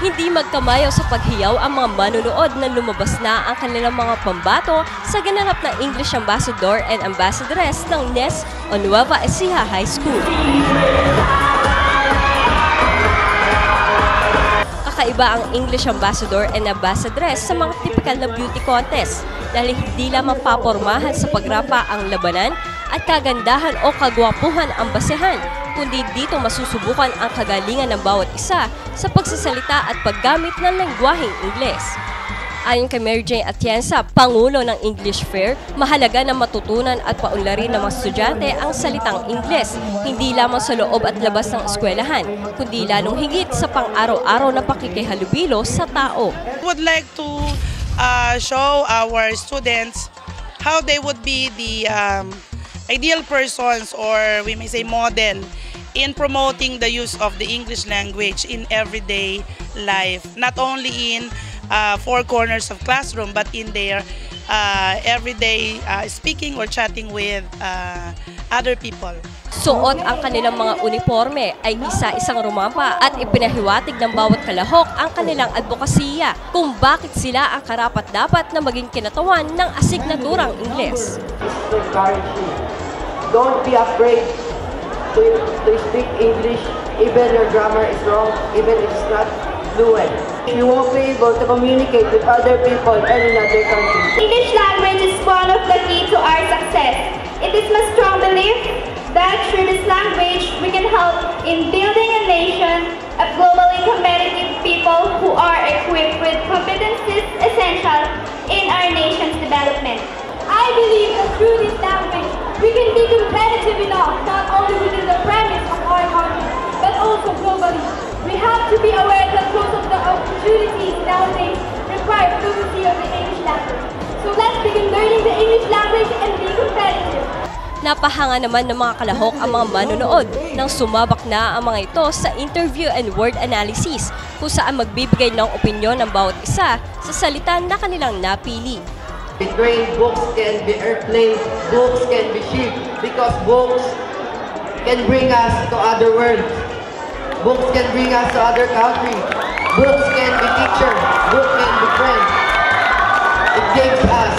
Hindi magkamayaw sa paghiyaw ang mga manunood na lumabas na ang kanilang mga pambato sa gananap ng English Ambassador and Ambassadress ng NES o Nueva Ecija High School. Kakaiba ang English Ambassador and Ambassadress sa mga typical na beauty contest dahil hindi lamang papormahan sa pagrapa ang labanan at kagandahan o kagwapuhan ang basehan, kundi dito masusubukan ang kagalingan ng bawat isa sa pagsasalita at paggamit ng lengguwaheng Ingles. Ayon kay Mary Jane Atienza, Pangulo ng English Fair, mahalaga na matutunan at paunlarin ng mga estudyante ang salitang Ingles, hindi lamang sa loob at labas ng eskwelahan, kundi lalong higit sa pang-araw-araw na pakikihalubilo sa tao. I would like to show our students how they would be the ideal persons, or we may say model, in promoting the use of the English language in everyday life, not only in four corners of classroom but in their everyday speaking or chatting with other people. Suot ang kanilang mga uniforme ay isa-isang rumampa at ipinahiwatig ng bawat kalahok ang kanilang advokasya kung bakit sila ang karapat-dapat na maging kinatawan ng asignaturang Ingles. Don't be afraid to speak English, even your grammar is wrong, even if it's not fluent. You won't be able to communicate with other people in another country. English language is one of the key to our success. It is my strong belief that through this language, we can help in building a nation of globally competitive people who are equipped with competencies essential in our nation's development. I believe that through this language, we can be competitive enough not only within the premise of our country, but also globally. We have to be aware that most of the opportunities nowadays require fluency of the English language. So let's begin learning the English language and be competitive. Napahanga naman ng mga kalahok ang mga manunood nang sumabak na ang mga ito sa interview and word analysis kung saan magbibigay ng opinyon ng bawat isa sa salita na kanilang napili. Train, books can be airplane, books can be ship, because books can bring us to other worlds. Books can bring us to other countries. Books can be teacher, books can be friend. It gives us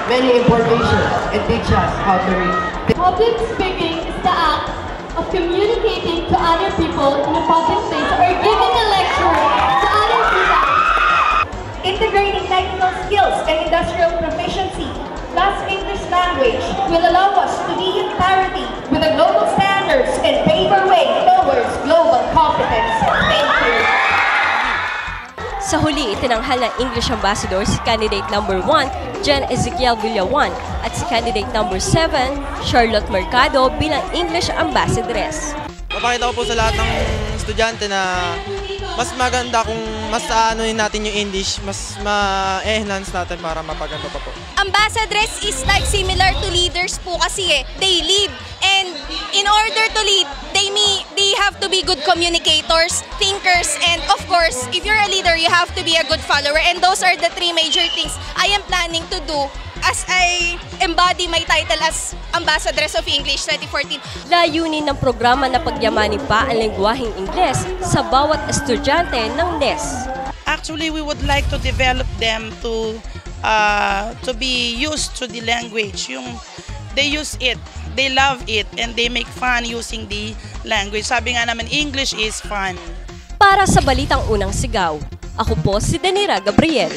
many information and teach us how to read. Public speaking is the act of communicating to other people in a public place or giving a lecture to other people. Integrating technical skills and industrial proficiency, plus English language, will allow us to be in parity with the global standards and pave our way towards global competence. Thank you. Sa huli, itinanghal ng English Ambassador si Candidate number 1, Jen Ezekiel Villawan, at si Candidate number 7, Charlotte Mercado bilang English Ambassadress. Papakita ko po sa lahat ng estudyante na mas maganda kung mas aanuhin natin yung English, mas ma-enhance natin para mapaganda pa po. Ambassadress is like similar to leaders po kasi they lead, and in order to lead, they have to be good communicators, thinkers, and of course, if you're a leader, you have to be a good follower, and those are the three major things I am planning to do as I embody my title as Ambassadress of English 2014. Layunin ng programa na pagyamanin pa ang lengguwaheng Ingles sa bawat estudyante ng NES. Actually, we would like to develop them to be used to the language. They use it, they love it, and they make fun using the language. Sabi nga naman, English is fun. Para sa Balitang Unang Sigaw, ako po si Danira Gabriel.